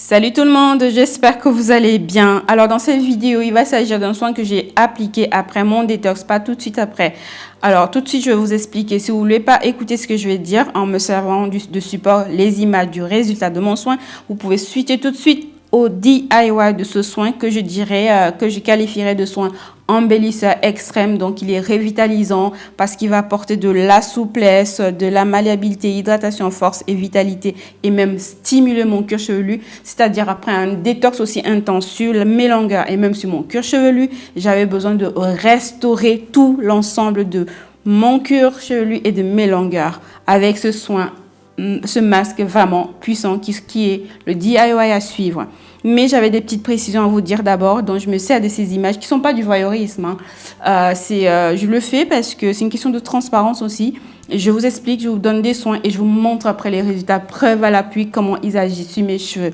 Salut tout le monde, j'espère que vous allez bien. Alors dans cette vidéo, il va s'agir d'un soin que j'ai appliqué après mon détox, pas tout de suite après. Alors tout de suite, je vais vous expliquer. Si vous ne voulez pas écouter ce que je vais dire en me servant de support les images du résultat de mon soin, vous pouvez switcher tout de suite au DIY de ce soin que je dirais, que je qualifierais de soin embellisseur extrême. Donc il est revitalisant parce qu'il va apporter de la souplesse, de la malléabilité, hydratation, force et vitalité et même stimuler mon cuir chevelu. C'est-à-dire après un détox aussi intense sur mes longueurs et même sur mon cuir chevelu, j'avais besoin de restaurer tout l'ensemble de mon cuir chevelu et de mes longueurs avec ce soin, ce masque vraiment puissant qui est le DIY à suivre. Mais j'avais des petites précisions à vous dire d'abord, dont je me sers de ces images qui ne sont pas du voyeurisme. Je le fais parce que c'est une question de transparence aussi. Je vous explique, je vous donne des soins et je vous montre après les résultats, preuve à l'appui, comment ils agissent sur mes cheveux.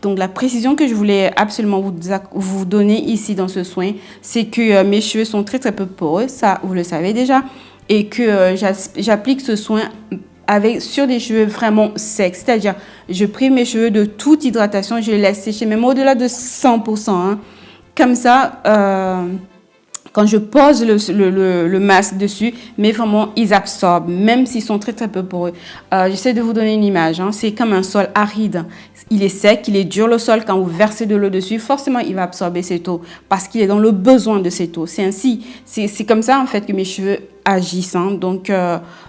Donc la précision que je voulais absolument vous donner ici dans ce soin, c'est que mes cheveux sont très très peu poreux, ça vous le savez déjà, et que j'applique ce soin sur des cheveux vraiment secs, c'est-à-dire je prive mes cheveux de toute hydratation, je les laisse sécher même au-delà de 100%. Hein. Comme ça, quand je pose le masque dessus, mais vraiment ils absorbent, même s'ils sont très très peu poreux. J'essaie de vous donner une image, hein. C'est comme un sol aride. Il est sec, il est dur le sol. Quand vous versez de l'eau dessus, forcément il va absorber cette eau parce qu'il est dans le besoin de cette eau. C'est ainsi, c'est comme ça en fait que mes cheveux agissent. Hein. Donc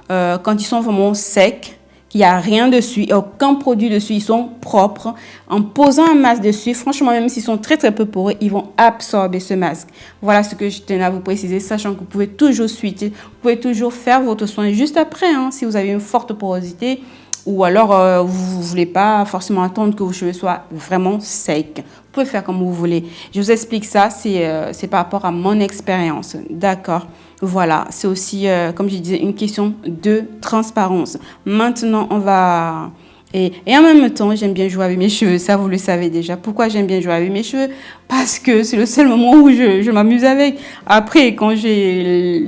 quand ils sont vraiment secs, qu'il n'y a rien dessus, aucun produit dessus, ils sont propres. En posant un masque dessus, franchement, même s'ils sont très très peu poreux, ils vont absorber ce masque. Voilà ce que je tenais à vous préciser, sachant que vous pouvez toujours switcher, vous pouvez toujours faire votre soin juste après, hein, si vous avez une forte porosité, ou alors vous ne voulez pas forcément attendre que vos cheveux soient vraiment secs. Vous pouvez faire comme vous voulez. Je vous explique ça, c'est par rapport à mon expérience, d'accord ? Voilà, c'est aussi, comme je disais, une question de transparence. Maintenant, on va... Et en même temps, j'aime bien jouer avec mes cheveux, ça vous le savez déjà. Pourquoi j'aime bien jouer avec mes cheveux? Parce que c'est le seul moment où je m'amuse avec. Après, quand j'ai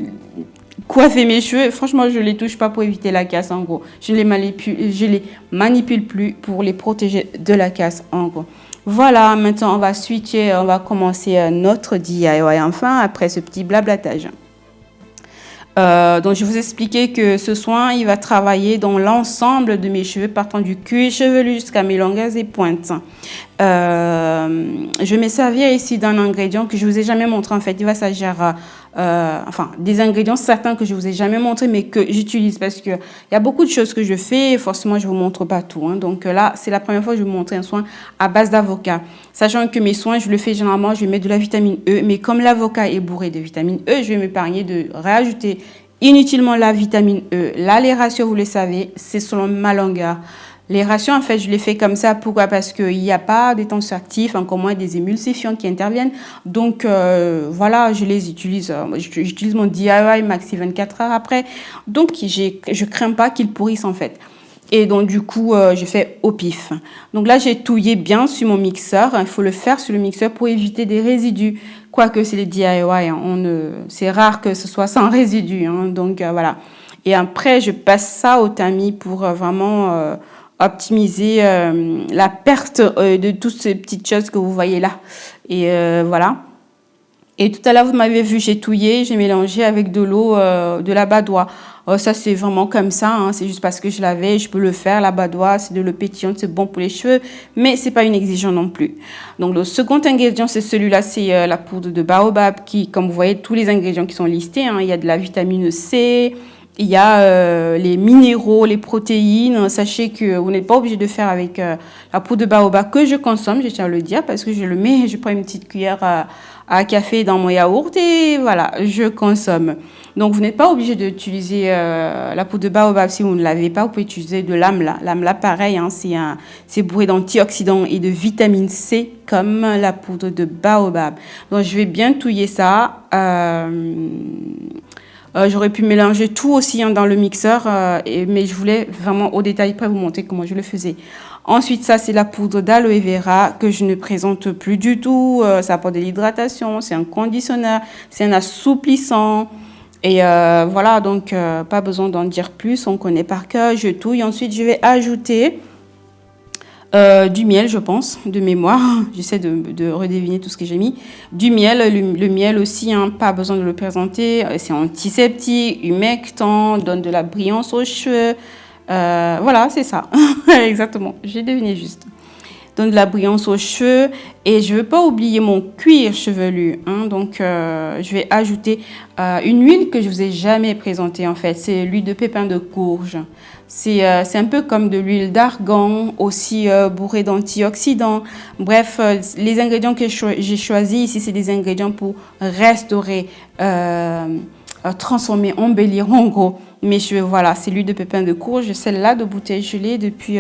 coiffé mes cheveux, franchement, je ne les touche pas pour éviter la casse, en gros. Je les manipule plus pour les protéger de la casse, en gros. Voilà, maintenant, on va switcher, on va commencer notre DIY enfin, après ce petit blablatage. Donc je vais vous expliquer que ce soin, il va travailler dans l'ensemble de mes cheveux, partant du cuir chevelu jusqu'à mes longueurs et pointes. Je vais me servir ici d'un ingrédient que je vous ai jamais montré. En fait, il va s'agir des ingrédients certains que je vous ai jamais montré, mais que j'utilise parce que il y a beaucoup de choses que je fais. Et forcément, je vous montre pas tout. Hein. Donc là, c'est la première fois que je vais vous montrer un soin à base d'avocat. Sachant que mes soins, je le fais généralement, je vais mettre de la vitamine E, mais comme l'avocat est bourré de vitamine E, je vais m'épargner de rajouter inutilement la vitamine E. Là, les ratios, vous le savez, c'est selon ma longueur. Les ratios, en fait, je les fais comme ça. Pourquoi? Parce qu'il n'y a pas des tensioactifs, encore moins des émulsifiants qui interviennent. Donc, voilà, je les utilise. J'utilise mon DIY maxi 24 heures après. Donc, je crains pas qu'ils pourrissent, en fait. Et donc, du coup, je fais au pif. Donc là, j'ai touillé bien sur mon mixeur. Il faut le faire sur le mixeur pour éviter des résidus. Quoique c'est les DIY, hein, c'est rare que ce soit sans résidus. Hein, donc, voilà. Et après, je passe ça au tamis pour vraiment... optimiser la perte de toutes ces petites choses que vous voyez là. Et voilà. Et tout à l'heure, vous m'avez vu, j'ai touillé, j'ai mélangé avec de l'eau, de la badoie. Ça, c'est vraiment comme ça. Hein, c'est juste parce que je l'avais, je peux le faire. La badoie, c'est de l'eau pétillante, c'est bon pour les cheveux. Mais c'est pas une exigence non plus. Donc, le second ingrédient, c'est celui-là, c'est la poudre de baobab qui, comme vous voyez, tous les ingrédients qui sont listés. Hein, il y a de la vitamine C, il y a les minéraux, les protéines. Sachez que vous n'êtes pas obligé de faire avec la poudre de baobab que je consomme, je tiens à le dire, parce que je prends une petite cuillère à café dans mon yaourt et voilà, je consomme. Donc, vous n'êtes pas obligé d'utiliser la poudre de baobab si vous ne l'avez pas. Vous pouvez utiliser de l'amla. L'amla, pareil, hein, c'est bourré d'antioxydants et de vitamine C comme la poudre de baobab. Donc, je vais bien touiller ça. J'aurais pu mélanger tout aussi dans le mixeur, mais je voulais vraiment au détail près vous montrer comment je le faisais. Ensuite, ça, c'est la poudre d'aloe vera que je ne présente plus du tout. Ça apporte de l'hydratation, c'est un conditionneur, c'est un assouplissant. Et voilà, donc pas besoin d'en dire plus, on connaît par cœur. Je touille. Ensuite, je vais ajouter Du miel, je pense, de mémoire. J'essaie de redeviner tout ce que j'ai mis. Du miel, le miel aussi, hein, pas besoin de le présenter. C'est antiseptique, humectant, donne de la brillance aux cheveux. Voilà, c'est ça. Exactement, j'ai deviné juste. Donne de la brillance aux cheveux. Et je ne veux pas oublier mon cuir chevelu. Hein, donc, je vais ajouter une huile que je ne vous ai jamais présentée, en fait. C'est l'huile de pépins de courge. C'est un peu comme de l'huile d'argan, aussi bourrée d'antioxydants. Bref, les ingrédients que j'ai choisis ici, c'est des ingrédients pour restaurer, transformer, embellir en gros mes cheveux. Voilà, c'est l'huile de pépins de courge. Celle-là de bouteille, je l'ai depuis,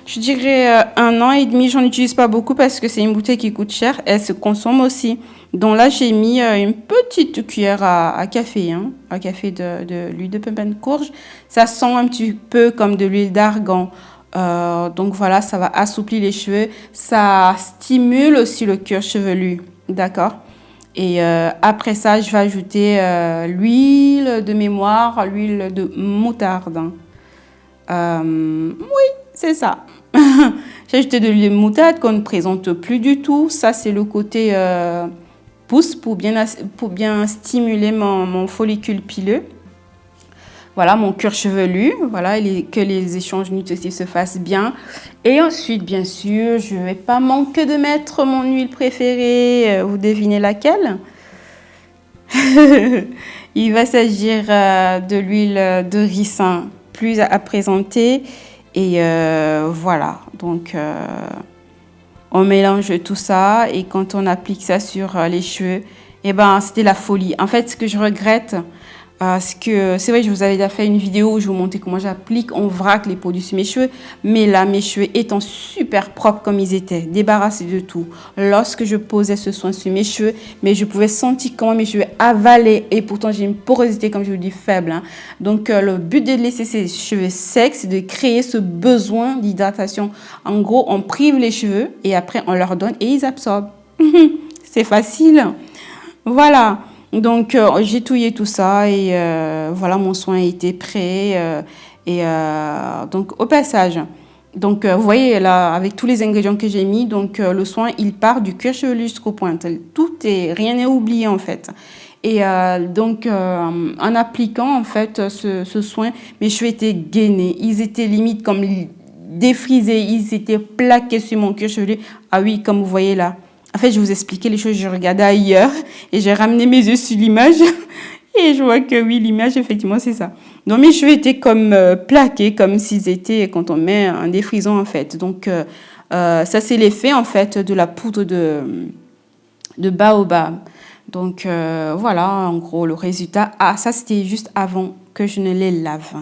je dirais, 1 an et demi. J'en utilise pas beaucoup parce que c'est une bouteille qui coûte cher. Elle se consomme aussi. Donc là, j'ai mis une petite cuillère à café, hein, à café de l'huile de pépins de courge. Ça sent un petit peu comme de l'huile d'argan. Donc voilà, ça va assouplir les cheveux. Ça stimule aussi le cuir chevelu. D'accord? Et après ça, je vais ajouter l'huile de mémoire, l'huile de moutarde. Oui, c'est ça. J'ai ajouté de l'huile de moutarde qu'on ne présente plus du tout. Ça, c'est le côté pousse pour bien stimuler mon follicule pileux. Voilà, mon cuir chevelu. Voilà, que les échanges nutritifs se fassent bien. Et ensuite, bien sûr, je ne vais pas manquer de mettre mon huile préférée. Vous devinez laquelle? Il va s'agir de l'huile de ricin, plus à présenter. Et voilà, donc on mélange tout ça et quand on applique ça sur les cheveux, eh ben, c'était la folie. En fait, ce que je regrette, c'est vrai, je vous avais déjà fait une vidéo où je vous montrais comment j'applique en vrac les produits sur mes cheveux. Mais là, mes cheveux étant super propres comme ils étaient, débarrassés de tout. Lorsque je posais ce soin sur mes cheveux, mais je pouvais sentir comment mes cheveux avalaient. Et pourtant, j'ai une porosité, comme je vous dis, faible. Hein. Donc, le but de laisser ces cheveux secs, c'est de créer ce besoin d'hydratation. En gros, on prive les cheveux et après, on leur donne et ils absorbent. C'est facile. Voilà. Donc, j'ai touillé tout ça et voilà, mon soin a été prêt. Donc, au passage, donc, vous voyez là, avec tous les ingrédients que j'ai mis, donc le soin, il part du cuir chevelu jusqu'aux pointes. Rien n'est oublié en fait. Et donc, en appliquant en fait ce soin, mes cheveux étaient gainés. Ils étaient limite comme défrisés. Ils étaient plaqués sur mon cuir chevelu. Ah oui, comme vous voyez là. En fait, je vous expliquais les choses, je regardais ailleurs et j'ai ramené mes yeux sur l'image et je vois que oui, l'image, effectivement, c'est ça. Donc, mes cheveux étaient comme plaqués, comme s'ils étaient quand on met un défrisant, en fait. Donc, ça, c'est l'effet, en fait, de la poudre de baobab. Donc, voilà, en gros, le résultat. Ah, ça, c'était juste avant que je ne les lave.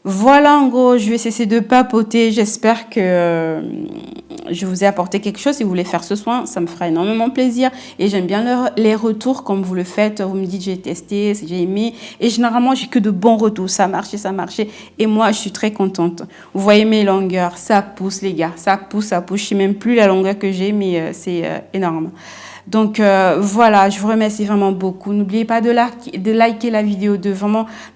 Voilà, en gros, je vais cesser de papoter. J'espère que je vous ai apporté quelque chose. Si vous voulez faire ce soin, ça me fera énormément plaisir. Et j'aime bien les retours comme vous le faites. Vous me dites, j'ai testé, j'ai aimé. Et généralement, j'ai que de bons retours. Ça marchait, ça marchait. Et moi, je suis très contente. Vous voyez mes longueurs. Ça pousse, les gars. Ça pousse, ça pousse. Je ne sais même plus la longueur que j'ai, mais c'est énorme. Donc voilà, je vous remercie vraiment beaucoup. N'oubliez pas de liker la vidéo, de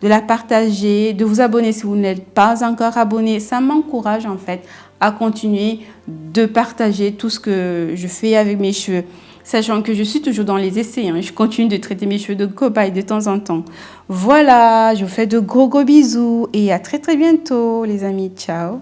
la partager, de vous abonner si vous n'êtes pas encore abonné. Ça m'encourage en fait à continuer de partager tout ce que je fais avec mes cheveux. Sachant que je suis toujours dans les essais, hein. Je continue de traiter mes cheveux de cobaye de temps en temps. Voilà, je vous fais de gros bisous et à très très bientôt les amis. Ciao.